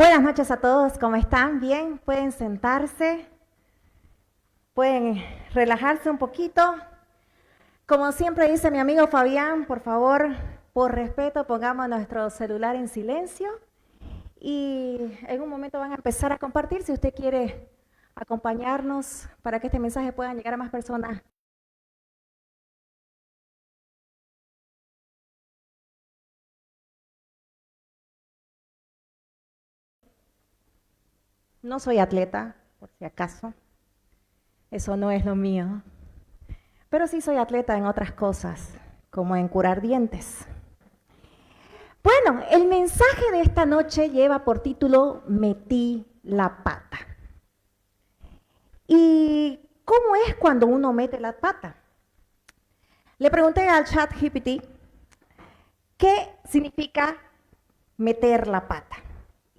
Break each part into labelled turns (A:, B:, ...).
A: Buenas noches a todos, ¿cómo están? ¿Bien? ¿Pueden sentarse? ¿Pueden relajarse un poquito? Como siempre dice mi amigo Fabián, por favor, por respeto, pongamos nuestro celular en silencio y en un momento van a empezar a compartir si usted quiere acompañarnos para que este mensaje pueda llegar a más personas. No soy atleta, por si acaso, eso no es lo mío, pero sí soy atleta en otras cosas, como en curar dientes. Bueno, el mensaje de esta noche lleva por título Metí la pata. ¿Y cómo es cuando uno mete la pata? Le pregunté al chat GPT qué significa meter la pata.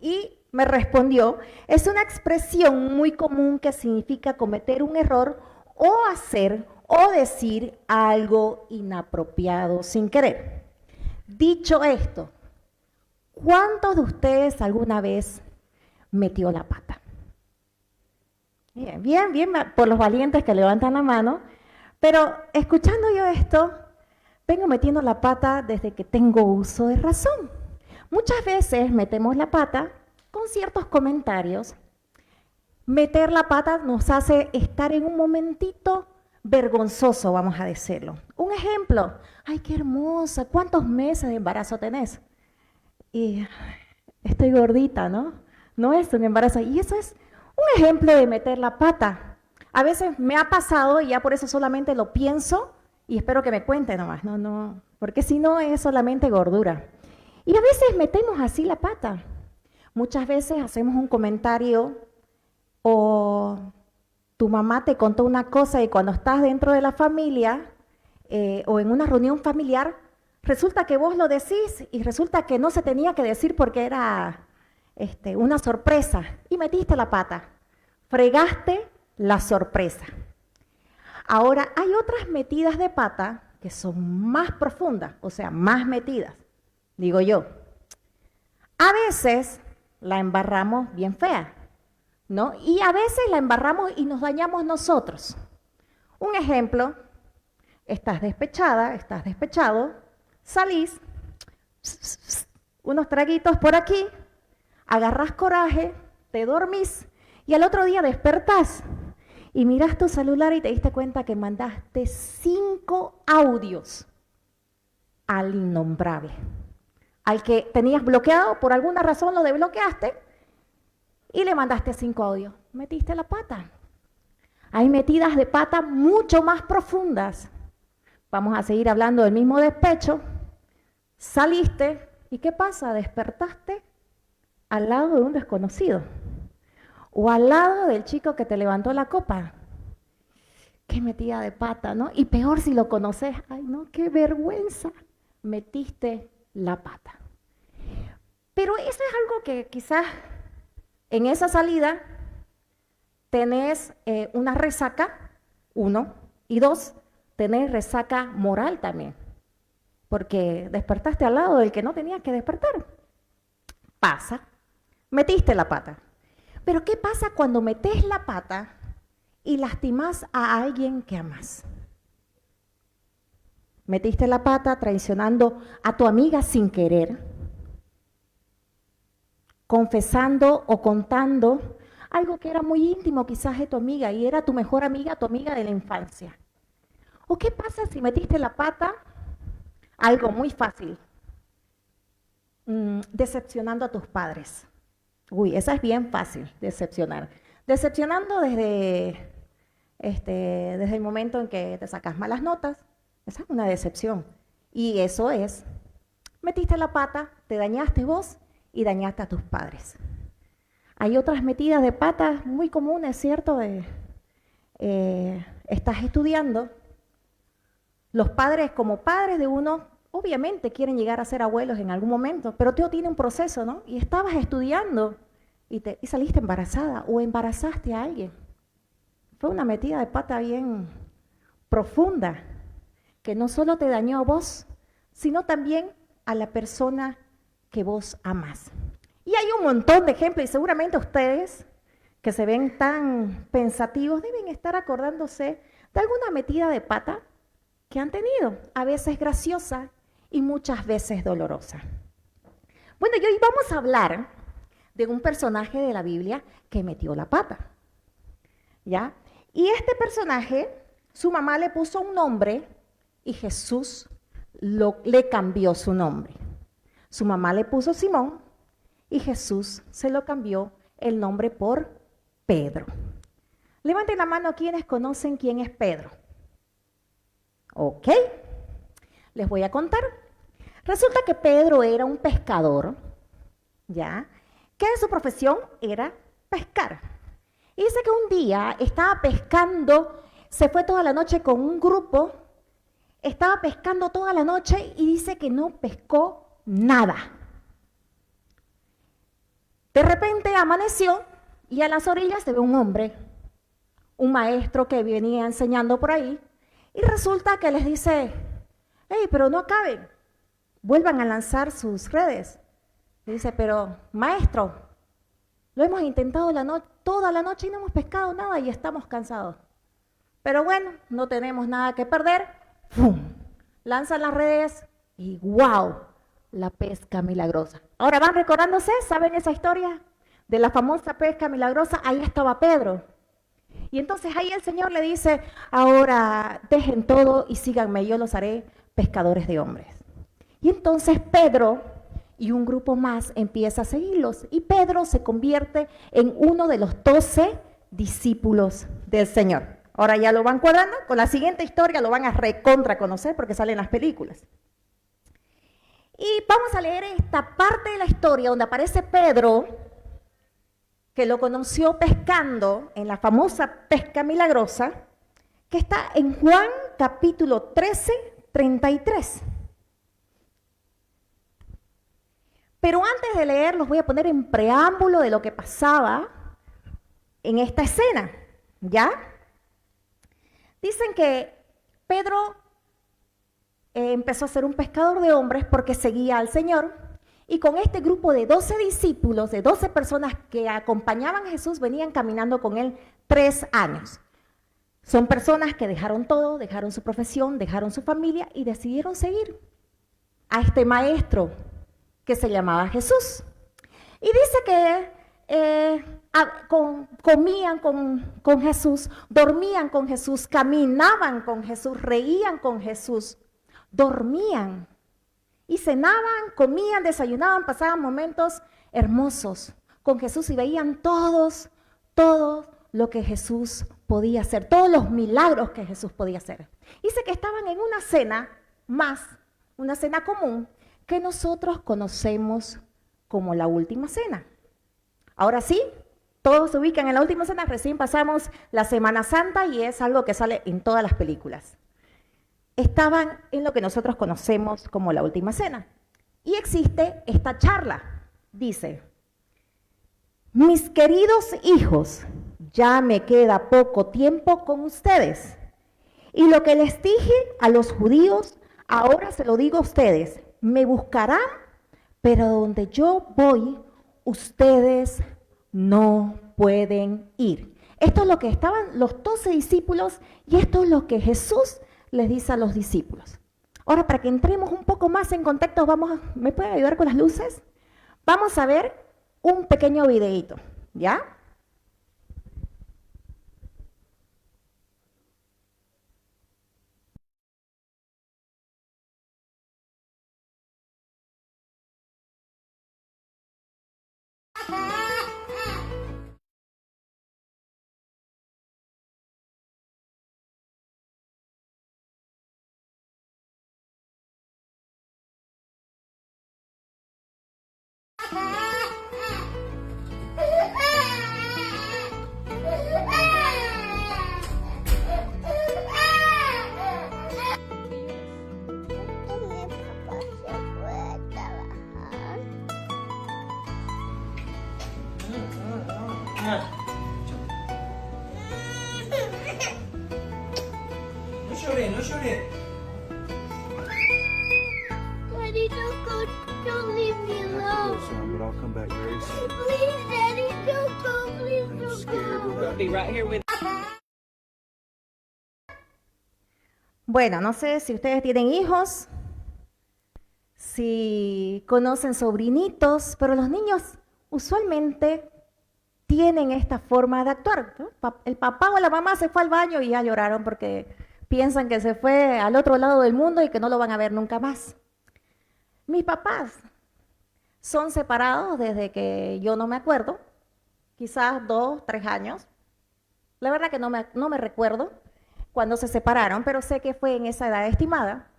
A: Y me respondió, es una expresión muy común que significa cometer un error o hacer o decir algo inapropiado sin querer. Dicho esto, ¿cuántos de ustedes alguna vez metió la pata? Bien, bien, bien, por los valientes que levantan la mano, pero escuchando yo esto, vengo metiendo la pata desde que tengo uso de razón. Muchas veces metemos la pata con ciertos comentarios. Meter la pata nos hace estar en un momentito vergonzoso, vamos a decirlo. Un ejemplo, ay, qué hermosa, ¿cuántos meses de embarazo tenés? Y estoy gordita, ¿no? No es un embarazo. Y eso es un ejemplo de meter la pata. A veces me ha pasado y ya por eso solamente lo pienso y espero que me cuente nomás. No, porque si no es solamente gordura. Y a veces metemos así la pata. Muchas veces hacemos un comentario o tu mamá te contó una cosa y cuando estás dentro de la familia o en una reunión familiar, resulta que vos lo decís y resulta que no se tenía que decir porque era una sorpresa y metiste la pata, fregaste la sorpresa. Ahora, hay otras metidas de pata que son más profundas, o sea, más metidas, digo yo. A veces la embarramos bien fea, ¿no? Y a veces la embarramos y nos dañamos nosotros. Un ejemplo, estás despechada, estás despechado, salís, unos traguitos por aquí, agarrás coraje, te dormís y al otro día despertás y mirás tu celular y te diste cuenta que mandaste 5 audios al innombrable, al que tenías bloqueado, por alguna razón lo desbloqueaste y le mandaste 5 audios. Metiste la pata. Hay metidas de pata mucho más profundas. Vamos a seguir hablando del mismo despecho. Saliste y ¿qué pasa? Despertaste al lado de un desconocido o al lado del chico que te levantó la copa. Qué metida de pata, ¿no? Y peor si lo conoces. Ay, no, qué vergüenza. Metiste la pata. Pero eso es algo que quizás en esa salida tenés una resaca, 1, y 2, tenés resaca moral también, porque despertaste al lado del que no tenías que despertar. Pasa, metiste la pata. Pero ¿qué pasa cuando metes la pata y lastimas a alguien que amas? Metiste la pata traicionando a tu amiga sin querer, confesando o contando algo que era muy íntimo quizás de tu amiga y era tu mejor amiga, tu amiga de la infancia. ¿O qué pasa si metiste la pata? Algo muy fácil, decepcionando a tus padres. Uy, esa es bien fácil, decepcionar. Decepcionando desde el momento en que te sacas malas notas, esa es una decepción. Y eso es, metiste la pata, te dañaste vos y dañaste a tus padres. Hay otras metidas de patas muy comunes, ¿cierto? Estás estudiando, los padres como padres de uno, obviamente quieren llegar a ser abuelos en algún momento, pero todo tiene un proceso, ¿no? Y estabas estudiando y saliste embarazada o embarazaste a alguien. Fue una metida de pata bien profunda, que no solo te dañó a vos, sino también a la persona que vos amás. Y hay un montón de ejemplos y seguramente ustedes que se ven tan pensativos deben estar acordándose de alguna metida de pata que han tenido, a veces graciosa y muchas veces dolorosa. Bueno, y hoy vamos a hablar de un personaje de la Biblia que metió la pata, ¿ya? Y este personaje, su mamá le puso un nombre y Jesús le cambió su nombre. Su mamá le puso Simón y Jesús se lo cambió el nombre por Pedro. Levanten la mano quienes conocen quién es Pedro. Ok, les voy a contar. Resulta que Pedro era un pescador, ¿ya? Que su profesión era pescar. Y dice que un día estaba pescando, se fue toda la noche con un grupo, estaba pescando toda la noche y dice que no pescó nada. De repente amaneció y a las orillas se ve un hombre, un maestro que venía enseñando por ahí, y resulta que les dice, hey, pero no acaben, vuelvan a lanzar sus redes. Y dice, pero maestro, lo hemos intentado toda la noche y no hemos pescado nada y estamos cansados. Pero bueno, no tenemos nada que perder. ¡Fum! Lanzan las redes y ¡wow! La pesca milagrosa. Ahora van recordándose, ¿saben esa historia? De la famosa pesca milagrosa, ahí estaba Pedro. Y entonces ahí el Señor le dice, ahora dejen todo y síganme, yo los haré pescadores de hombres. Y entonces Pedro y un grupo más empieza a seguirlos. Y Pedro se convierte en uno de los 12 discípulos del Señor. Ahora ya lo van cuadrando, con la siguiente historia lo van a recontra conocer porque salen las películas. Y vamos a leer esta parte de la historia donde aparece Pedro, que lo conoció pescando en la famosa pesca milagrosa, que está en Juan capítulo 13, 33. Pero antes de leer, los voy a poner en preámbulo de lo que pasaba en esta escena, ¿ya? Dicen que Pedro empezó a ser un pescador de hombres porque seguía al Señor, y con este grupo de 12 discípulos, de 12 personas que acompañaban a Jesús, venían caminando con él 3 años. Son personas que dejaron todo, dejaron su profesión, dejaron su familia y decidieron seguir a este maestro que se llamaba Jesús. Y dice que comían con Jesús, dormían con Jesús, caminaban con Jesús, reían con Jesús, dormían y cenaban, comían, desayunaban, pasaban momentos hermosos con Jesús y veían todo lo que Jesús podía hacer, todos los milagros que Jesús podía hacer. Dice que estaban en una cena una cena común que nosotros conocemos como la última cena. Ahora sí, todos se ubican en la última cena, recién pasamos la Semana Santa y es algo que sale en todas las películas. Estaban en lo que nosotros conocemos como la última cena. Y existe esta charla. Dice, mis queridos hijos, ya me queda poco tiempo con ustedes. Y lo que les dije a los judíos, ahora se lo digo a ustedes. Me buscarán, pero donde yo voy, ustedes no pueden ir. Esto es lo que estaban los 12 discípulos y esto es lo que Jesús les dice a los discípulos. Ahora, para que entremos un poco más en contexto, ¿me puede ayudar con las luces? Vamos a ver un pequeño videíto, ¿ya?
B: No lloré, no lloré.
C: Daddy, don't leave me alone.
D: Son, but I'll come back very
B: be right here with
A: Bueno, no sé si ustedes tienen hijos, si conocen sobrinitos, pero los niños usualmente tienen esta forma de actuar, ¿no? El papá o la mamá se fue al baño y ya lloraron porque piensan que se fue al otro lado del mundo y que no lo van a ver nunca más. Mis papás son separados desde que yo no me acuerdo, quizás 2, 3 años. La verdad que no me recuerdo cuando se separaron, pero sé que fue en esa edad estimada.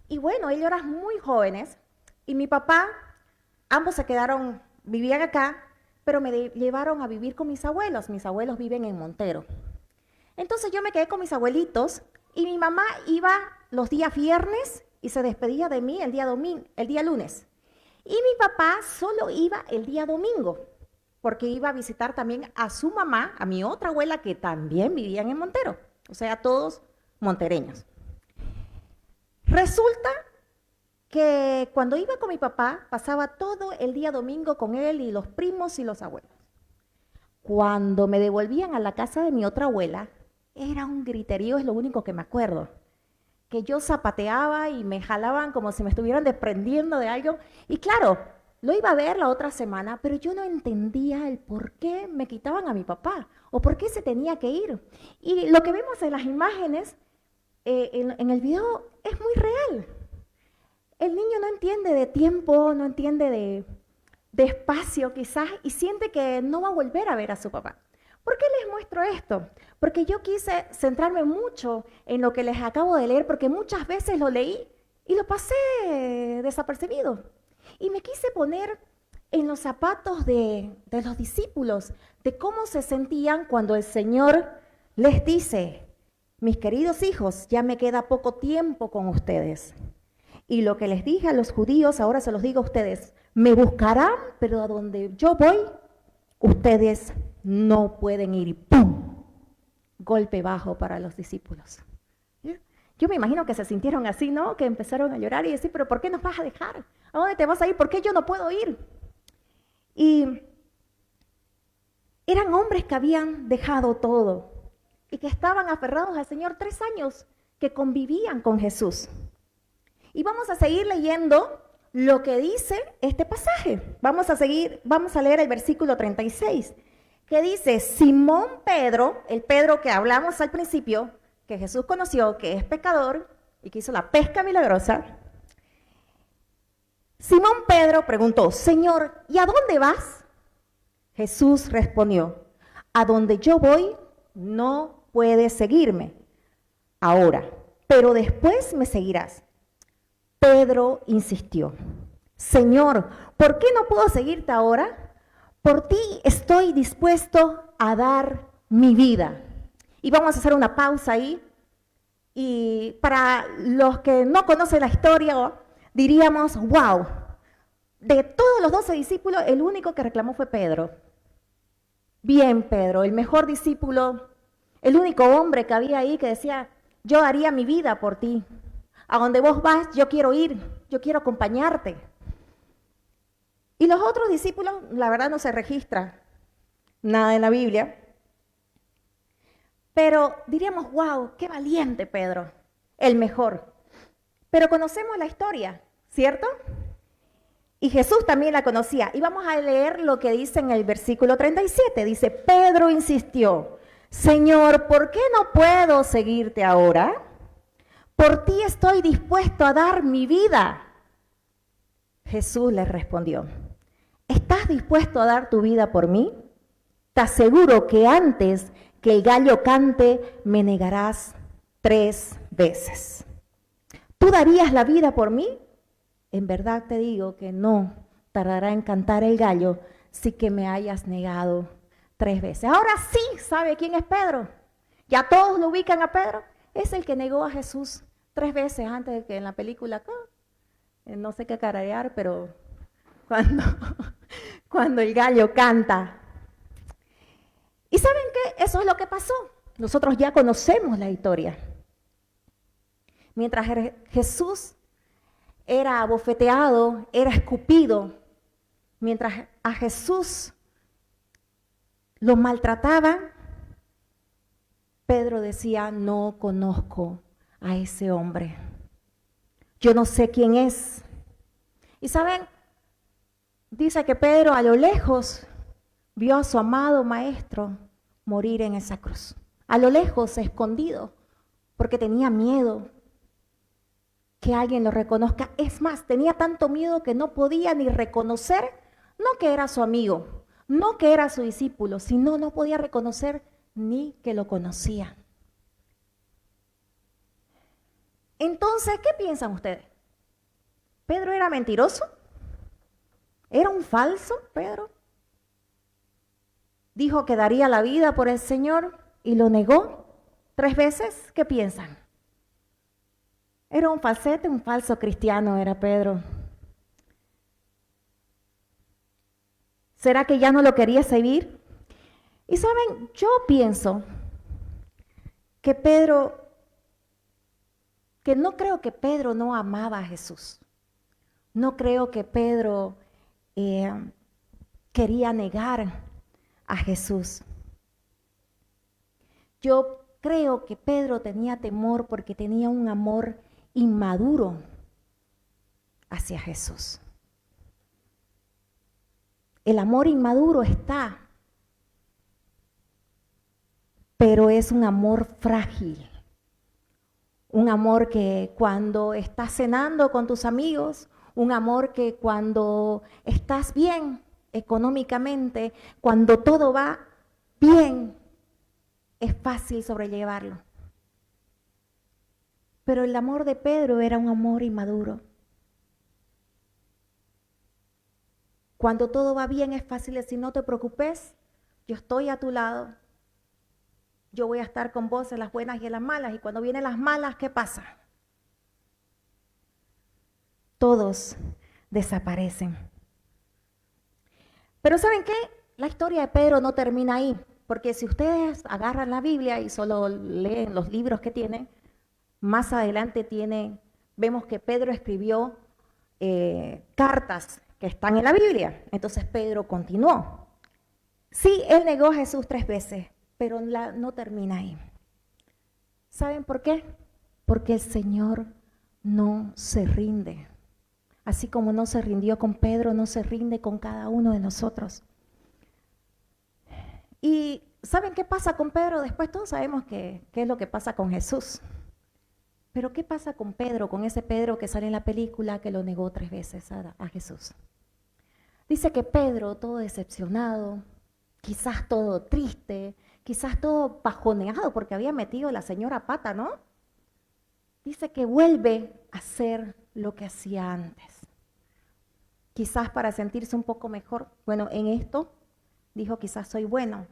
A: Y bueno, ellos eran muy jóvenes y mi papá, ambos se quedaron, vivían acá, pero me llevaron a vivir con mis abuelos. Mis abuelos viven en Montero. Entonces yo me quedé con mis abuelitos y mi mamá iba los días viernes y se despedía de mí el día lunes. Y mi papá solo iba el día domingo, porque iba a visitar también a su mamá, a mi otra abuela que también vivían en Montero. O sea, todos montereños. Resulta que cuando iba con mi papá, pasaba todo el día domingo con él y los primos y los abuelos. Cuando me devolvían a la casa de mi otra abuela, era un griterío, es lo único que me acuerdo. Que yo zapateaba y me jalaban como si me estuvieran desprendiendo de algo. Y claro, lo iba a ver la otra semana, pero yo no entendía el por qué me quitaban a mi papá o por qué se tenía que ir. Y lo que vemos en las imágenes, en el video, es muy real. El niño no entiende de tiempo, no entiende de espacio quizás y siente que no va a volver a ver a su papá. ¿Por qué les muestro esto? Porque yo quise centrarme mucho en lo que les acabo de leer, porque muchas veces lo leí y lo pasé desapercibido. Y me quise poner en los zapatos de los discípulos, de cómo se sentían cuando el Señor les dice, mis queridos hijos, ya me queda poco tiempo con ustedes. Y lo que les dije a los judíos, ahora se los digo a ustedes, me buscarán, pero a donde yo voy, ustedes no pueden ir. Y ¡pum! Golpe bajo para los discípulos. Yo me imagino que se sintieron así, ¿no? Que empezaron a llorar y decir, pero ¿por qué nos vas a dejar? ¿A dónde te vas a ir? ¿Por qué yo no puedo ir? Y eran hombres que habían dejado todo y que estaban aferrados al Señor 3 años, que convivían con Jesús. Y vamos a seguir leyendo lo que dice este pasaje. Vamos a leer el versículo 36, que dice, Simón Pedro, el Pedro que hablamos al principio, que Jesús conoció, que es pecador y que hizo la pesca milagrosa. Simón Pedro preguntó, Señor, ¿y a dónde vas? Jesús respondió, a donde yo voy no puedes seguirme ahora, pero después me seguirás. Pedro insistió, Señor, ¿por qué no puedo seguirte ahora? Por ti estoy dispuesto a dar mi vida. Y vamos a hacer una pausa ahí. Y para los que no conocen la historia, diríamos, wow, de todos los 12 discípulos, el único que reclamó fue Pedro. Bien, Pedro, el mejor discípulo, el único hombre que había ahí que decía, yo daría mi vida por ti. A donde vos vas, yo quiero ir, yo quiero acompañarte. Y los otros discípulos, la verdad no se registra nada en la Biblia. Pero diríamos, wow, qué valiente Pedro, el mejor. Pero conocemos la historia, ¿cierto? Y Jesús también la conocía. Y vamos a leer lo que dice en el versículo 37. Dice, Pedro insistió, Señor, ¿por qué no puedo seguirte ahora? Por ti estoy dispuesto a dar mi vida. Jesús le respondió, ¿estás dispuesto a dar tu vida por mí? Te aseguro que antes que el gallo cante, me negarás 3 veces. ¿Tú darías la vida por mí? En verdad te digo que no tardará en cantar el gallo si que me hayas negado 3 veces. Ahora sí sabe quién es Pedro. Ya todos lo ubican a Pedro. Es el que negó a Jesús 3 veces antes de que en la película, no sé qué cararear, pero cuando el gallo canta. ¿Y saben qué? Eso es lo que pasó. Nosotros ya conocemos la historia. Mientras Jesús era abofeteado, era escupido, mientras a Jesús lo maltrataban, Pedro decía, no conozco a ese hombre. Yo no sé quién es. Y saben, dice que Pedro a lo lejos vio a su amado maestro morir en esa cruz. A lo lejos, escondido, porque tenía miedo que alguien lo reconozca. Es más, tenía tanto miedo que no podía ni reconocer, no que era su amigo, no que era su discípulo, sino no podía reconocer ni que lo conocía. Entonces, ¿qué piensan ustedes? ¿Pedro era mentiroso? ¿Era un falso, Pedro? Dijo que daría la vida por el Señor y lo negó 3 veces. ¿Qué piensan? Era un falsete, un falso cristiano era Pedro. ¿Será que ya no lo quería seguir? Y saben, yo pienso que no creo que Pedro no amaba a Jesús. No creo que Pedro quería negar a Jesús. Yo creo que Pedro tenía temor porque tenía un amor inmaduro hacia Jesús. El amor inmaduro está, pero es un amor frágil. Un amor que cuando estás cenando con tus amigos, un amor que cuando estás bien económicamente, cuando todo va bien, es fácil sobrellevarlo. Pero el amor de Pedro era un amor inmaduro. Cuando todo va bien es fácil decir, no te preocupes, yo estoy a tu lado. Yo voy a estar con vos en las buenas y en las malas. Y cuando vienen las malas, ¿qué pasa? Todos desaparecen. Pero ¿saben qué? La historia de Pedro no termina ahí. Porque si ustedes agarran la Biblia y solo leen los libros que tienen, más adelante vemos que Pedro escribió cartas que están en la Biblia. Entonces Pedro continuó. Sí, él negó a Jesús 3 veces, pero no termina ahí. ¿Saben por qué? Porque el Señor no se rinde. Así como no se rindió con Pedro, no se rinde con cada uno de nosotros. Y ¿saben qué pasa con Pedro? Después todos sabemos qué es lo que pasa con Jesús. Pero ¿qué pasa con Pedro, con ese Pedro que sale en la película que lo negó 3 veces a Jesús? Dice que Pedro, todo decepcionado, quizás todo triste, quizás todo bajoneado porque había metido la señora pata, ¿no? Dice que vuelve a hacer lo que hacía antes. Quizás para sentirse un poco mejor. Bueno, en esto dijo, quizás soy bueno.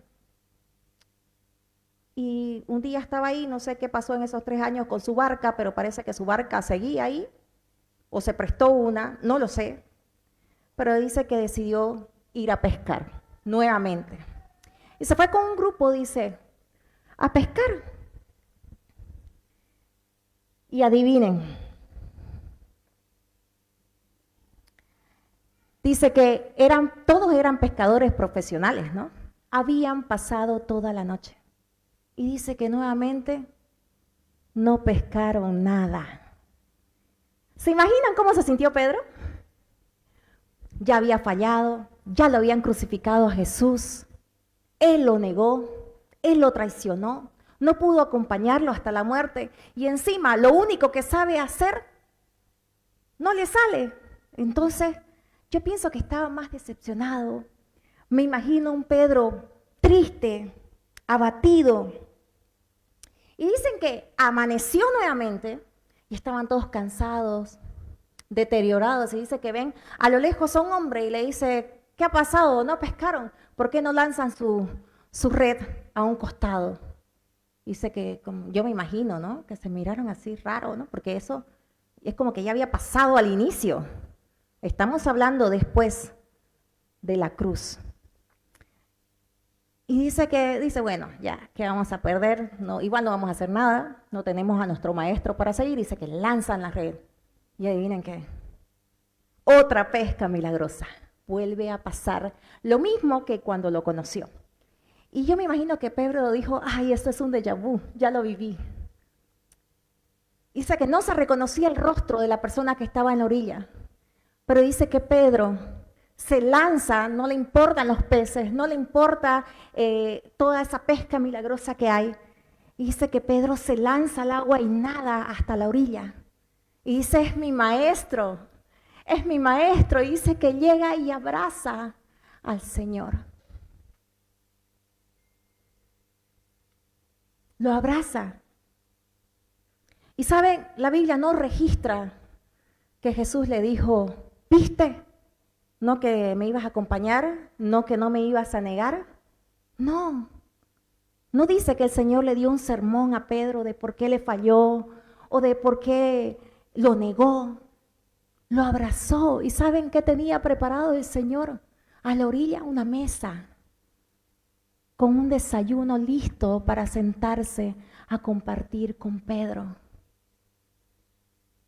A: Y un día estaba ahí, no sé qué pasó en esos 3 años con su barca, pero parece que su barca seguía ahí, o se prestó una, no lo sé. Pero dice que decidió ir a pescar nuevamente. Y se fue con un grupo, dice, a pescar. Y adivinen. Dice que todos eran pescadores profesionales, ¿no? Habían pasado toda la noche. Y dice que nuevamente no pescaron nada. ¿Se imaginan cómo se sintió Pedro? Ya había fallado, ya lo habían crucificado a Jesús. Él lo negó, él lo traicionó, no pudo acompañarlo hasta la muerte. Y encima, lo único que sabe hacer, no le sale. Entonces, yo pienso que estaba más decepcionado. Me imagino un Pedro triste, abatido. Y dicen que amaneció nuevamente y estaban todos cansados, deteriorados. Y dice que ven a lo lejos a un hombre y le dice, ¿qué ha pasado? ¿No pescaron? ¿Por qué no lanzan su red a un costado? Dice que, yo me imagino, ¿no? Que se miraron así raro, ¿no? Porque eso es como que ya había pasado al inicio. Estamos hablando después de la cruz. Y dice, bueno, ya, ¿qué vamos a perder? No, igual no vamos a hacer nada, no tenemos a nuestro maestro para seguir. Dice que lanzan la red. Y adivinen qué, otra pesca milagrosa. Vuelve a pasar lo mismo que cuando lo conoció. Y yo me imagino que Pedro dijo, ay, esto es un déjà vu, ya lo viví. Dice que no se reconocía el rostro de la persona que estaba en la orilla, pero dice que Pedro se lanza, no le importan los peces, no le importa toda esa pesca milagrosa que hay. Y dice que Pedro se lanza al agua y nada hasta la orilla. Y dice, es mi maestro, es mi maestro. Y dice que llega y abraza al Señor. Lo abraza. Y saben, la Biblia no registra que Jesús le dijo, ¿viste? No que me ibas a acompañar, no que no me ibas a negar. No, no dice que el Señor le dio un sermón a Pedro de por qué le falló o de por qué lo negó. Lo abrazó. ¿Y saben qué tenía preparado el Señor? A la orilla una mesa con un desayuno listo para sentarse a compartir con Pedro.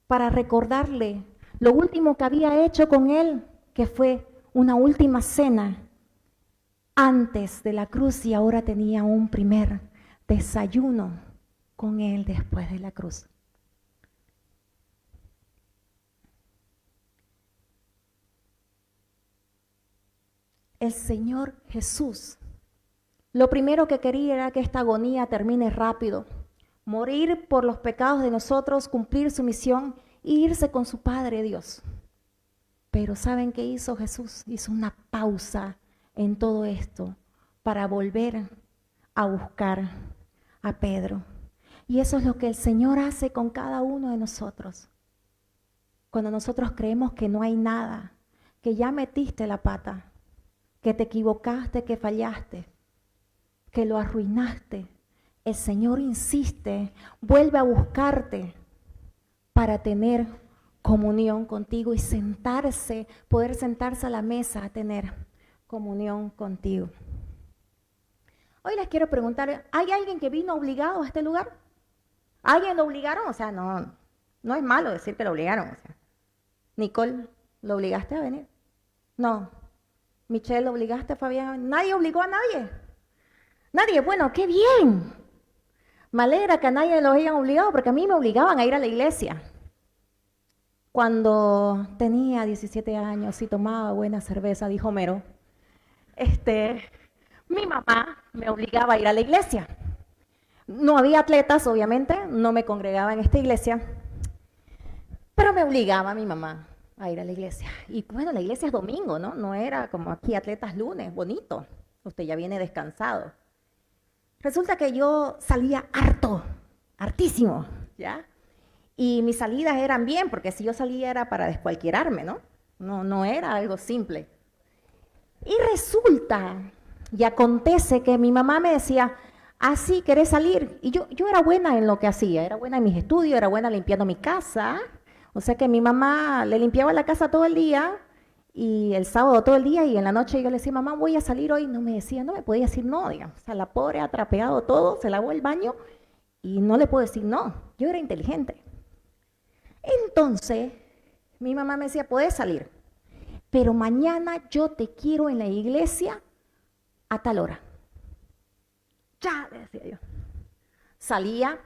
A: Para recordarle lo último que había hecho con él, que fue una última cena antes de la cruz, y ahora tenía un primer desayuno con él después de la cruz. El Señor Jesús, lo primero que quería era que esta agonía termine rápido, morir por los pecados de nosotros, cumplir su misión e irse con su Padre Dios. Pero ¿saben qué hizo Jesús? Hizo una pausa en todo esto para volver a buscar a Pedro. Y eso es lo que el Señor hace con cada uno de nosotros. Cuando nosotros creemos que no hay nada, que ya metiste la pata, que te equivocaste, que fallaste, que lo arruinaste, el Señor insiste, vuelve a buscarte para tener comunión contigo y sentarse, poder sentarse a la mesa a tener comunión contigo. Hoy les quiero preguntar, ¿hay alguien que vino obligado a este lugar? ¿Alguien lo obligaron? O sea, no es malo decir que lo obligaron. O sea, Nicole, ¿lo obligaste a venir? No. Michelle, ¿lo obligaste a Fabián a venir? Nadie obligó a nadie. Nadie, bueno, qué bien. Me alegra que a nadie los hayan obligado, porque a mí me obligaban a ir a la iglesia. Cuando tenía 17 años y tomaba buena cerveza, dijo Homero, mi mamá me obligaba a ir a la iglesia. No había atletas, obviamente, no me congregaba en esta iglesia, pero me obligaba mi mamá a ir a la iglesia. Y bueno, la iglesia es domingo, ¿no? No era como aquí atletas lunes, bonito. Usted ya viene descansado. Resulta que yo salía hartísimo, ¿ya? Y mis salidas eran bien, porque si yo salía era para descualquierarme, ¿no? No era algo simple. Y resulta y acontece que mi mamá me decía, así querés salir. Y yo era buena en lo que hacía, era buena en mis estudios, era buena limpiando mi casa. O sea que mi mamá le limpiaba la casa todo el día y el sábado todo el día, y en la noche yo le decía, mamá, voy a salir hoy. No me decía, no me podía decir no, digamos. O sea, la pobre ha trapeado todo, se lavó el baño y no le puedo decir no. Yo era inteligente. Entonces, mi mamá me decía, puedes salir, pero mañana yo te quiero en la iglesia a tal hora. Ya, le decía yo. Salía,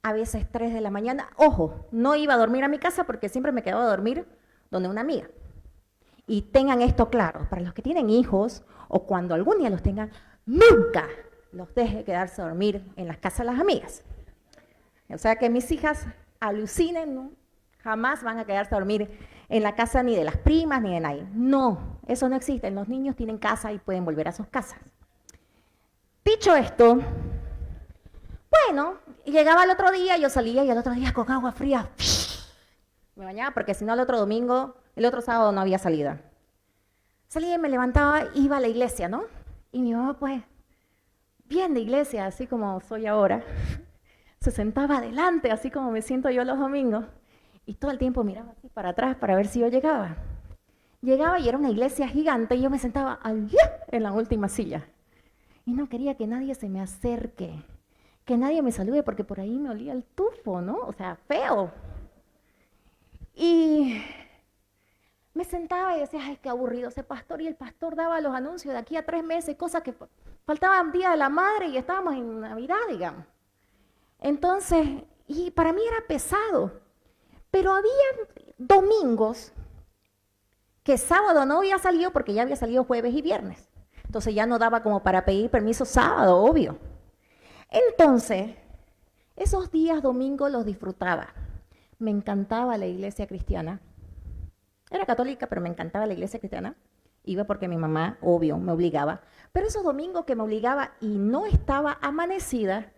A: a veces 3 de la mañana. Ojo, no iba a dormir a mi casa porque siempre me quedaba a dormir donde una amiga. Y tengan esto claro, para los que tienen hijos o cuando algún día los tengan, nunca los deje quedarse a dormir en las casas de las amigas. O sea que mis hijas alucinen, ¿no? Jamás van a quedarse a dormir en la casa ni de las primas ni de nadie. No, eso no existe. Los niños tienen casa y pueden volver a sus casas. Dicho esto, bueno, llegaba el otro día, yo salía y el otro día con agua fría me bañaba, porque si no el otro domingo, el otro sábado no había salida. Salía y me levantaba, iba a la iglesia, ¿no? Y mi mamá, pues, bien de iglesia, así como soy ahora, se sentaba adelante, así como me siento yo los domingos, y todo el tiempo miraba así para atrás para ver si yo llegaba. Llegaba y era una iglesia gigante y yo me sentaba allá en la última silla. Y no quería que nadie se me acerque, que nadie me salude, porque por ahí me olía el tufo, ¿no? O sea, feo. Y me sentaba y decía, ay, qué aburrido ese pastor. Y el pastor daba los anuncios de aquí a 3 meses, cosas que faltaban Día de la Madre y estábamos en Navidad, digamos. Entonces, y para mí era pesado. Pero había domingos que sábado no había salido porque ya había salido jueves y viernes. Entonces ya no daba como para pedir permiso sábado, obvio. Entonces, esos días domingos los disfrutaba. Me encantaba la iglesia cristiana. Era católica, pero me encantaba la iglesia cristiana. Iba porque mi mamá, obvio, me obligaba. Pero esos domingos que me obligaba y no estaba amanecida,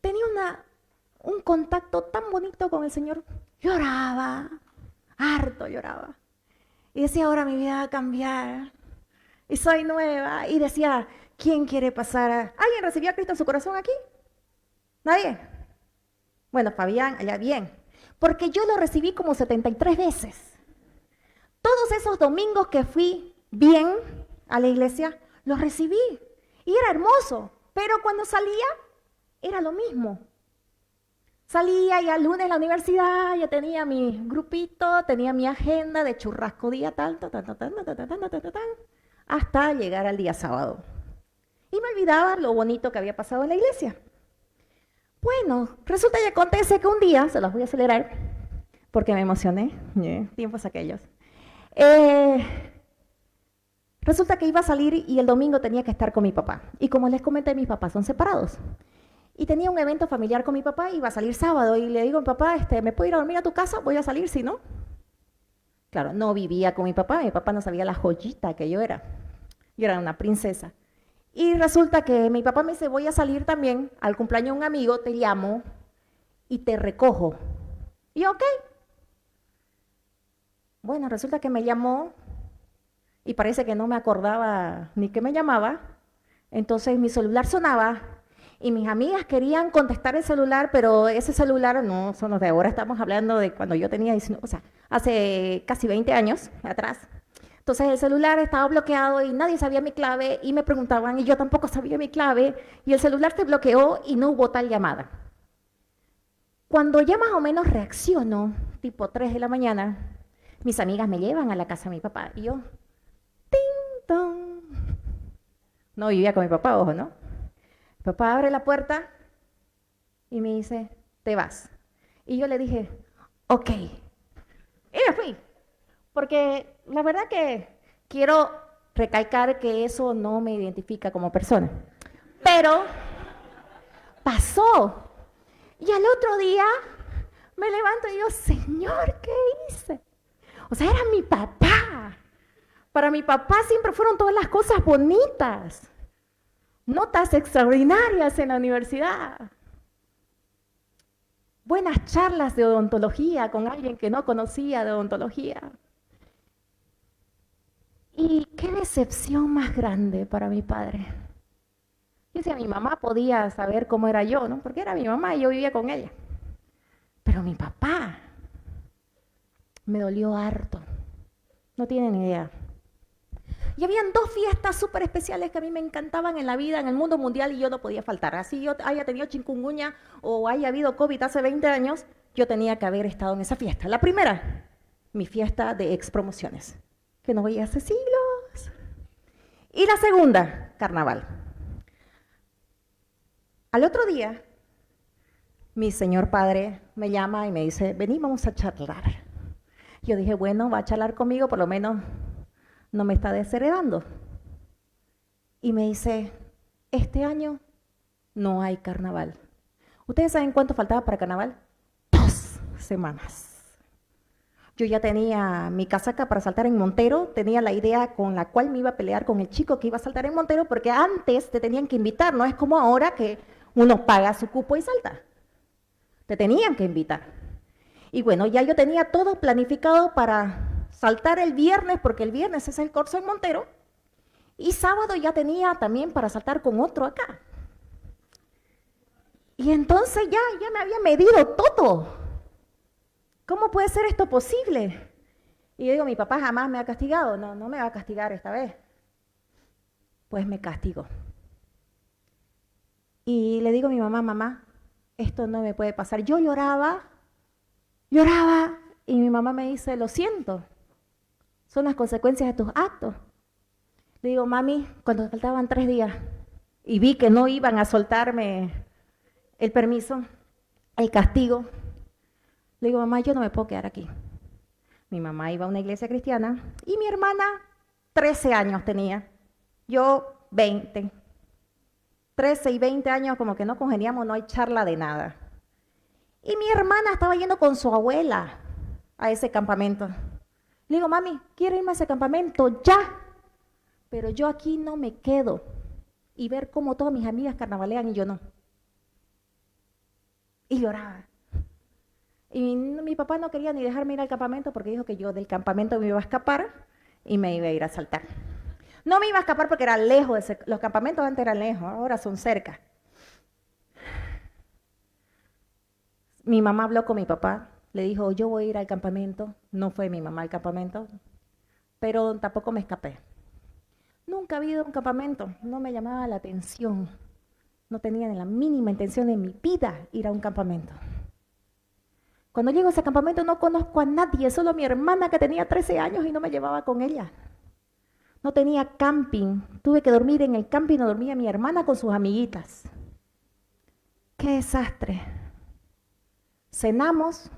A: tenía un contacto tan bonito con el Señor. Lloraba, harto lloraba. Y decía, ahora mi vida va a cambiar. Y soy nueva. Y decía, ¿quién quiere pasar a... ¿Alguien recibió a Cristo en su corazón aquí? ¿Nadie? Bueno, Fabián, allá bien. Porque yo lo recibí como 73 veces. Todos esos domingos que fui bien a la iglesia, los recibí. Y era hermoso. Pero cuando salía, era lo mismo. Salía ya el lunes a la universidad, ya tenía mi grupito, tenía mi agenda de churrasco día tal, hasta llegar al día sábado. Y me olvidaba lo bonito que había pasado en la iglesia. Bueno, resulta y acontece que un día, se los voy a acelerar, porque me emocioné, tiempos aquellos. Resulta que iba a salir y el domingo tenía que estar con mi papá. Y como les comenté, mis papás son separados. Y tenía un evento familiar con mi papá, iba a salir sábado. Y le digo, papá, ¿me puedo ir a dormir a tu casa? Voy a salir, si no. Claro, no vivía con mi papá no sabía la joyita que yo era. Yo era una princesa. Y resulta que mi papá me dice, voy a salir también al cumpleaños de un amigo, te llamo y te recojo. Y yo, ok. Bueno, resulta que me llamó y parece que no me acordaba ni que me llamaba. Entonces mi celular sonaba y mis amigas querían contestar el celular, pero ese celular no son los de ahora, estamos hablando de cuando yo tenía 19, o sea, hace casi 20 años atrás. Entonces el celular estaba bloqueado y nadie sabía mi clave y me preguntaban y yo tampoco sabía mi clave y el celular se bloqueó y no hubo tal llamada. Cuando ya más o menos reacciono, tipo 3 de la mañana, mis amigas me llevan a la casa de mi papá y yo, ¡ting, tong! No vivía con mi papá, ojo, ¿no? Mi papá abre la puerta y me dice, te vas. Y yo le dije, ok. Y me fui. Porque la verdad que quiero recalcar que eso no me identifica como persona. Pero pasó. Y al otro día me levanto y digo, Señor, ¿qué hice? O sea, era mi papá. Para mi papá siempre fueron todas las cosas bonitas. Notas extraordinarias en la universidad. Buenas charlas de odontología con alguien que no conocía de odontología. Y qué decepción más grande para mi padre. Yo decía, mi mamá podía saber cómo era yo, ¿no? Porque era mi mamá y yo vivía con ella. Pero mi papá me dolió harto. No tienen idea. Y habían 2 fiestas súper especiales que a mí me encantaban en la vida, en el mundo mundial, y yo no podía faltar. Así yo haya tenido chikungunya o haya habido COVID hace 20 años, yo tenía que haber estado en esa fiesta. La primera, mi fiesta de expromociones, que no veía hace siglos. Y la segunda, carnaval. Al otro día, mi señor padre me llama y me dice, vení, vamos a charlar. Yo dije, bueno, va a charlar conmigo, por lo menos no me está desheredando. Y me dice, este año no hay carnaval. ¿Ustedes saben cuánto faltaba para carnaval? 2 semanas. Yo ya tenía mi casaca para saltar en Montero, tenía la idea con la cual me iba a pelear con el chico que iba a saltar en Montero, porque antes te tenían que invitar, no es como ahora que uno paga su cupo y salta. Te tenían que invitar. Y bueno, ya yo tenía todo planificado para saltar el viernes, porque el viernes es el corso en Montero, y sábado ya tenía también para saltar con otro acá. Y entonces ya me había medido todo. ¿Cómo puede ser esto posible? Y yo digo, mi papá jamás me ha castigado. No, no me va a castigar esta vez. Pues me castigó. Y le digo a mi mamá, mamá, esto no me puede pasar. Yo lloraba, y mi mamá me dice, lo siento, son las consecuencias de tus actos. Le digo, mami, cuando faltaban 3 días y vi que no iban a soltarme el permiso, el castigo, le digo, mamá, yo no me puedo quedar aquí. Mi mamá iba a una iglesia cristiana y mi hermana 13 años tenía, yo 20. 13 y 20 años como que no congeniamos, no hay charla de nada. Y mi hermana estaba yendo con su abuela a ese campamento. Le digo, mami, quiero irme a ese campamento ya, pero yo aquí no me quedo. Y ver cómo todas mis amigas carnavalean y yo no. Y lloraba. Y mi papá no quería ni dejarme ir al campamento porque dijo que yo del campamento me iba a escapar y me iba a ir a saltar. No me iba a escapar porque era lejos, los campamentos antes eran lejos, ahora son cerca. Mi mamá habló con mi papá, le dijo, yo voy a ir al campamento. No fue mi mamá al campamento, pero tampoco me escapé. Nunca había ido a un campamento, no me llamaba la atención. No tenía ni la mínima intención en mi vida ir a un campamento. Cuando llego a ese campamento no conozco a nadie, solo a mi hermana que tenía 13 años y no me llevaba con ella. No tenía camping, tuve que dormir en el camping, no dormía mi hermana con sus amiguitas. ¡Qué desastre! Cenamos,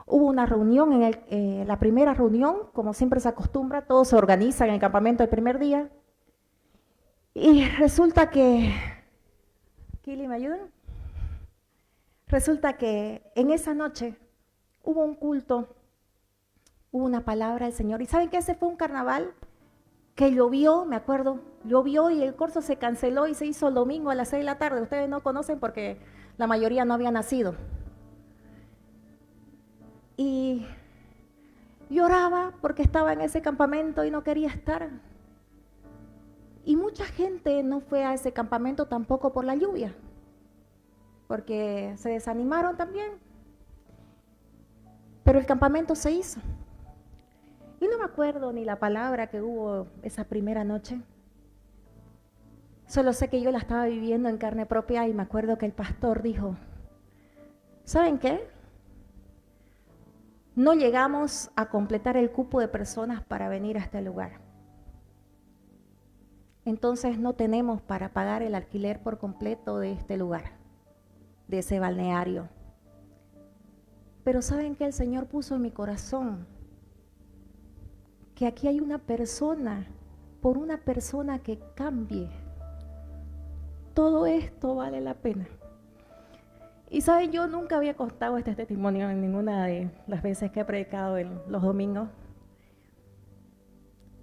A: hubo una reunión, la primera reunión, como siempre se acostumbra, todos se organizan en el campamento el primer día. Y resulta que... ¿Kili, me ayudan? Resulta que en esa noche hubo un culto, hubo una palabra del Señor. ¿Y saben qué? Ese fue un carnaval que llovió, me acuerdo, llovió y el curso se canceló y se hizo el domingo a las 6 de la tarde. Ustedes no conocen porque la mayoría no había nacido. Y lloraba porque estaba en ese campamento y no quería estar. Y mucha gente no fue a ese campamento tampoco por la lluvia, porque se desanimaron también. Pero el campamento se hizo. Y no me acuerdo ni la palabra que hubo esa primera noche. Solo sé que yo la estaba viviendo en carne propia y me acuerdo que el pastor dijo, ¿saben qué? No llegamos a completar el cupo de personas para venir a este lugar. Entonces no tenemos para pagar el alquiler por completo de este lugar, de ese balneario. Pero ¿saben qué? El Señor puso en mi corazón que aquí hay una persona, por una persona que cambie, todo esto vale la pena. Y saben, yo nunca había contado este testimonio en ninguna de las veces que he predicado en los domingos.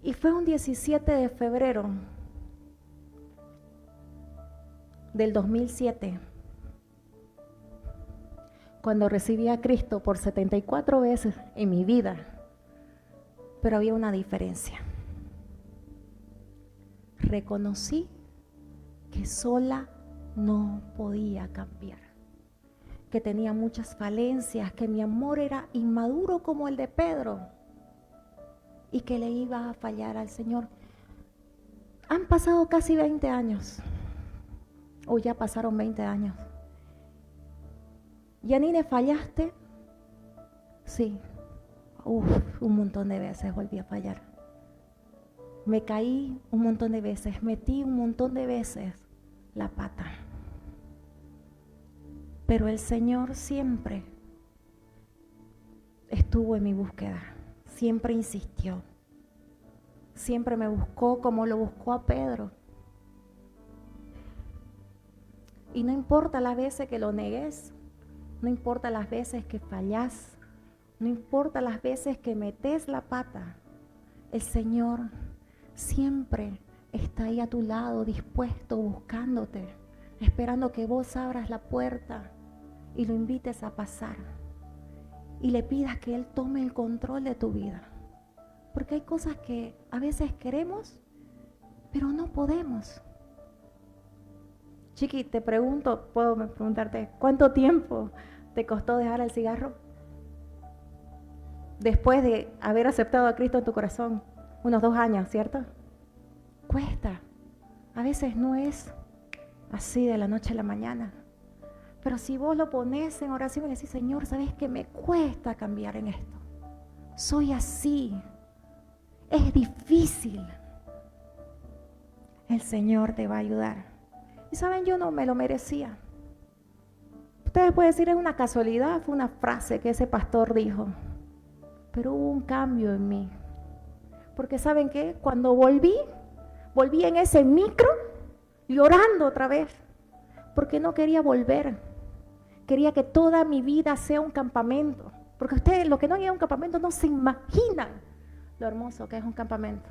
A: Y fue un 17 de febrero del 2007, cuando recibí a Cristo por 74 veces en mi vida, pero había una diferencia. Reconocí que sola no podía cambiar, que tenía muchas falencias, que mi amor era inmaduro como el de Pedro y que le iba a fallar al Señor. Han pasado casi 20 años, o ya pasaron 20 años. Yanine, ¿fallaste? Sí. Un montón de veces volví a fallar. Me caí un montón de veces, metí un montón de veces la pata. Pero el Señor siempre estuvo en mi búsqueda, siempre insistió, siempre me buscó como lo buscó a Pedro. Y no importa las veces que lo negues, no importa las veces que fallás, no importa las veces que metes la pata, el Señor siempre está ahí a tu lado, dispuesto, buscándote, esperando que vos abras la puerta y lo invites a pasar y le pidas que Él tome el control de tu vida. Porque hay cosas que a veces queremos, pero no podemos. Chiqui, te pregunto, puedo preguntarte, ¿cuánto tiempo te costó dejar el cigarro? Después de haber aceptado a Cristo en tu corazón, unos 2 años, ¿cierto? Cuesta. A veces no es así de la noche a la mañana. Pero si vos lo pones en oración y decís, Señor, ¿sabes qué me cuesta cambiar en esto? Soy así. es difícil, el Señor te va a ayudar. Y saben, yo no me lo merecía. Ustedes pueden decir, es una casualidad, fue una frase que ese pastor dijo. Pero hubo un cambio en mí. Porque ¿saben qué? Cuando volví en ese micro, llorando otra vez. Porque no quería volver. Quería que toda mi vida sea un campamento. Porque ustedes, los que no han ido a un campamento, no se imaginan lo hermoso que es un campamento.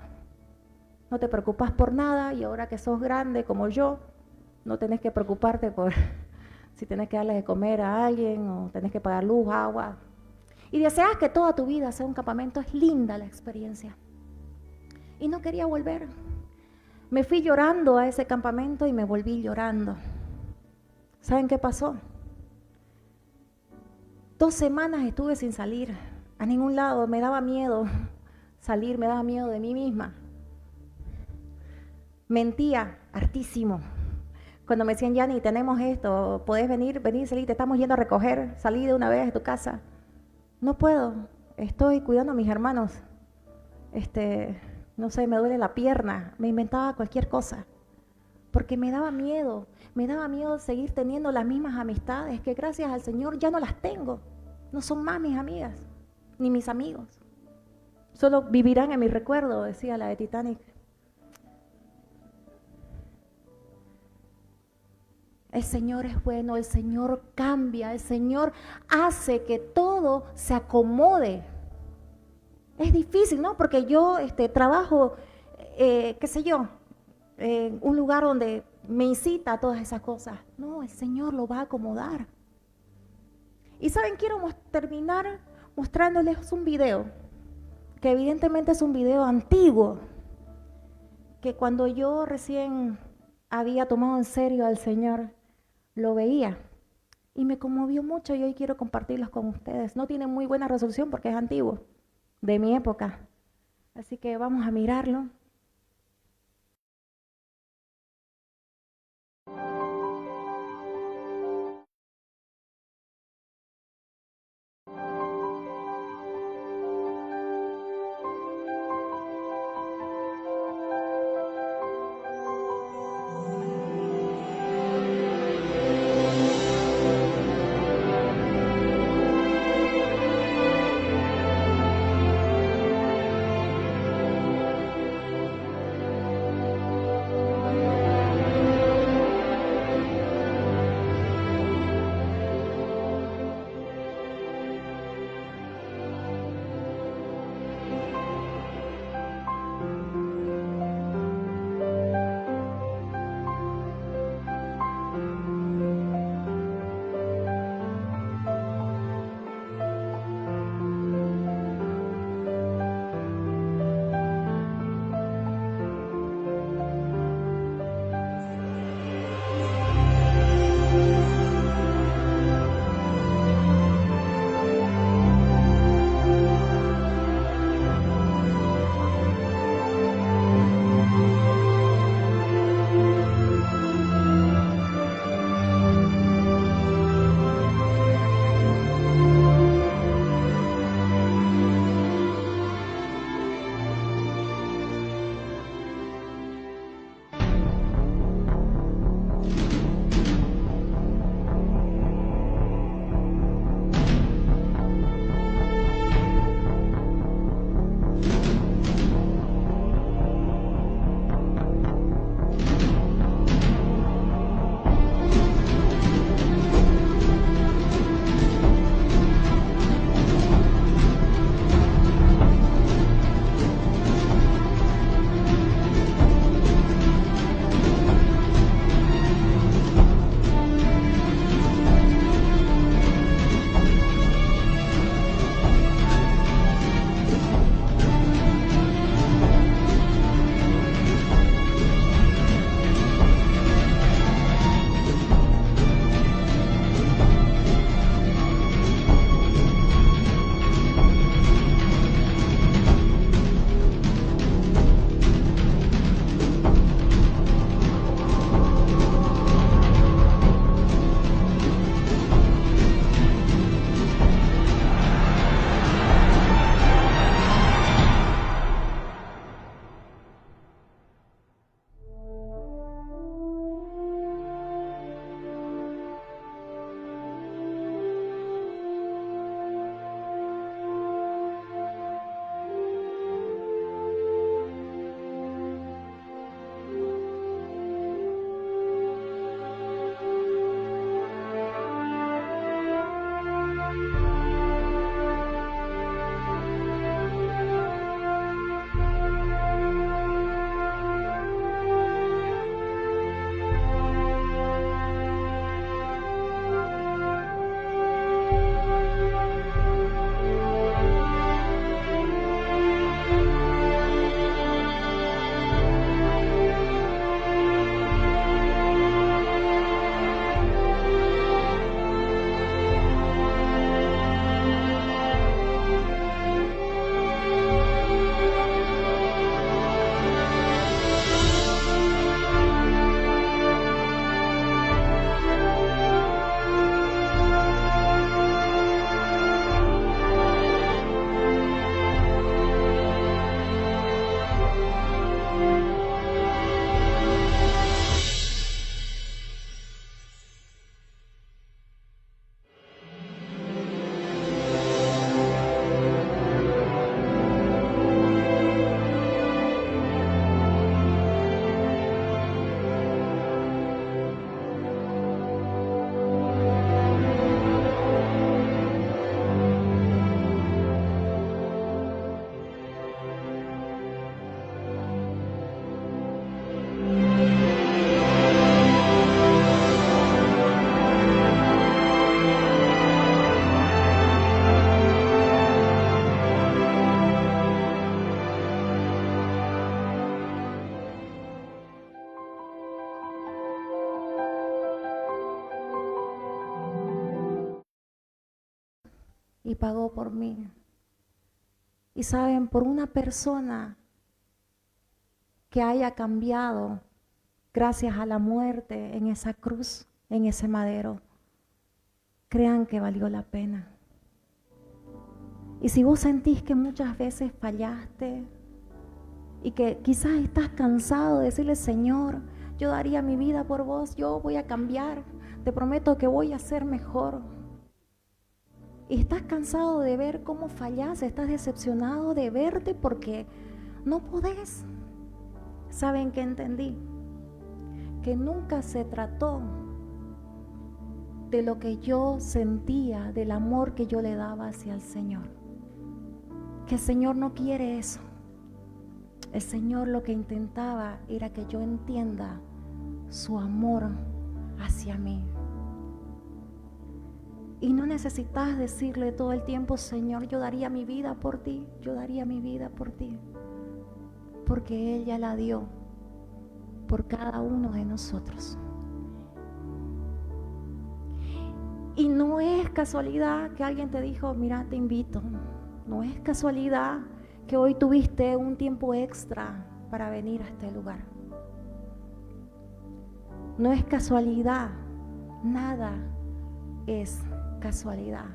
A: No te preocupas por nada y ahora que sos grande como yo, no tenés que preocuparte por si tenés que darle de comer a alguien o tenés que pagar luz, agua. Y deseas que toda tu vida sea un campamento. Es linda la experiencia. Y no quería volver. Me fui llorando a ese campamento y me volví llorando. ¿Saben qué pasó? 2 semanas estuve sin salir a ningún lado. Me daba miedo salir, me daba miedo de mí misma. Mentía hartísimo. Cuando me decían, Yani, tenemos esto, podés venir, salir, te estamos yendo a recoger, salí de una vez de tu casa. No puedo, estoy cuidando a mis hermanos. No sé, me duele la pierna. Me inventaba cualquier cosa. Porque me daba miedo seguir teniendo las mismas amistades que gracias al Señor ya no las tengo. No son más mis amigas, ni mis amigos. Solo vivirán en mi recuerdo, decía la de Titanic. El Señor es bueno, el Señor cambia, el Señor hace que todo se acomode. Es difícil, ¿no? Porque yo trabajo, qué sé yo, en un lugar donde me incita a todas esas cosas. No, el Señor lo va a acomodar. Y saben, quiero terminar mostrándoles un video, que evidentemente es un video antiguo, que cuando yo recién había tomado en serio al Señor, lo veía y me conmovió mucho y hoy quiero compartirlos con ustedes. No tiene muy buena resolución porque es antiguo, de mi época. Así que vamos a mirarlo. y pagó por mí. Y saben, por una persona que haya cambiado gracias a la muerte en esa cruz, en ese madero, crean que valió la pena. Y si vos sentís que muchas veces fallaste y que quizás estás cansado de decirle, Señor, yo daría mi vida por vos, yo voy a cambiar, te prometo que voy a ser mejor. Y estás cansado de ver cómo fallas, estás decepcionado de verte porque no podés. ¿Saben qué entendí? Que nunca se trató de lo que yo sentía, del amor que yo le daba hacia el Señor. Que el Señor no quiere eso. El Señor lo que intentaba era que yo entienda su amor hacia mí. Y no necesitas decirle todo el tiempo, Señor, yo daría mi vida por ti, yo daría mi vida por ti. Porque Él ya la dio por cada uno de nosotros. Y no es casualidad que alguien te dijo, mira, te invito. No es casualidad que hoy tuviste un tiempo extra para venir a este lugar. No es casualidad, nada es casualidad.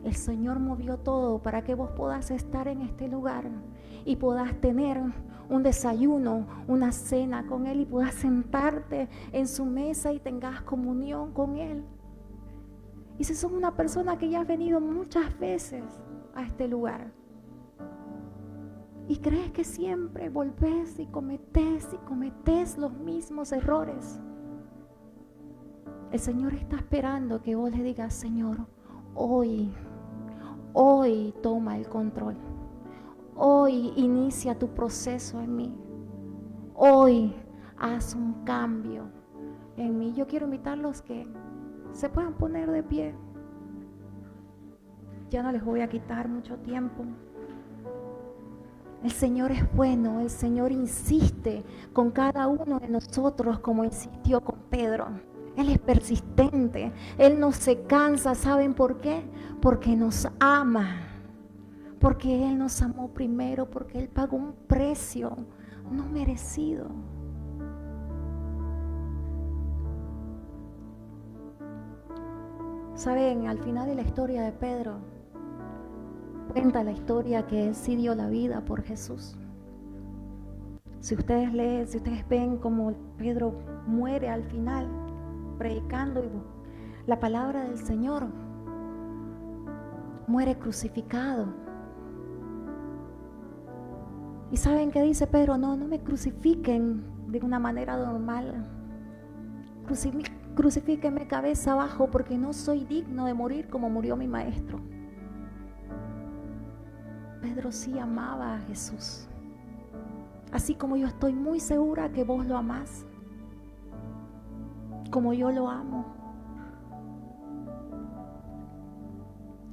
A: El Señor movió todo para que vos puedas estar en este lugar y puedas tener un desayuno, una cena con Él y puedas sentarte en su mesa y tengas comunión con Él. Y si sos una persona que ya has venido muchas veces a este lugar y crees que siempre volvés y cometés los mismos errores, el Señor está esperando que vos le digas, Señor, hoy toma el control. Hoy inicia tu proceso en mí. Hoy haz un cambio en mí. Yo quiero invitarlos que se puedan poner de pie. Ya no les voy a quitar mucho tiempo. El Señor es bueno, el Señor insiste con cada uno de nosotros como insistió con Pedro. Él es persistente, Él no se cansa. ¿Saben por qué? Porque nos ama, porque Él nos amó primero, porque Él pagó un precio no merecido. ¿Saben? Al final de la historia de Pedro, cuenta la historia que Él sí dio la vida por Jesús. Si ustedes leen, si ustedes ven cómo Pedro muere al final, predicando la palabra del Señor, muere crucificado. ¿Y saben qué dice Pedro? No me crucifiquen de una manera normal. Crucifíquenme cabeza abajo porque no soy digno de morir como murió mi maestro. Pedro sí amaba a Jesús. Así como yo estoy muy segura que vos lo amás, como yo lo amo.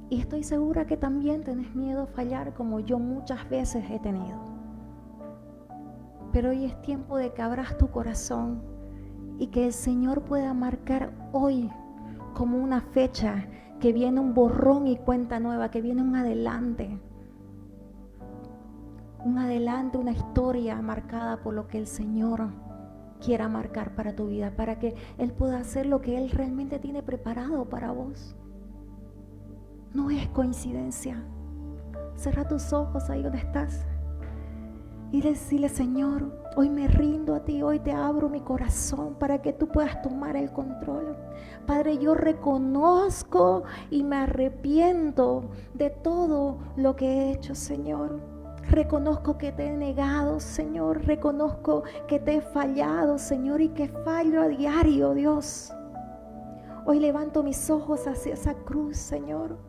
A: Y estoy segura que también tenés miedo a fallar como yo muchas veces he tenido. Pero hoy es tiempo de que abras tu corazón y que el Señor pueda marcar hoy como una fecha, que viene un borrón y cuenta nueva, que viene un adelante, una historia marcada por lo que el Señor quiera marcar para tu vida, para que Él pueda hacer lo que Él realmente tiene preparado para vos. No es coincidencia. Cierra tus ojos ahí donde estás y decirle, Señor, hoy me rindo a ti, hoy te abro mi corazón para que tú puedas tomar el control. Padre, yo reconozco y me arrepiento de todo lo que he hecho, Señor. Reconozco que te he negado, Señor. Reconozco que te he fallado, Señor, y que fallo a diario, Dios. Hoy levanto mis ojos hacia esa cruz, Señor,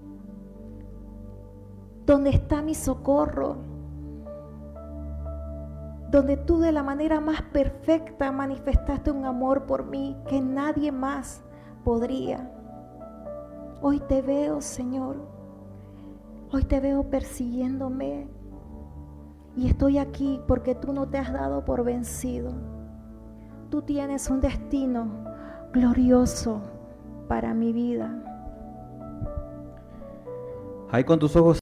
A: donde está mi socorro, donde tú de la manera más perfecta manifestaste un amor por mí que nadie más podría. Hoy te veo, Señor. Hoy te veo persiguiéndome. Y estoy aquí porque tú no te has dado por vencido. Tú tienes un destino glorioso para mi vida.
B: Ahí con tus ojos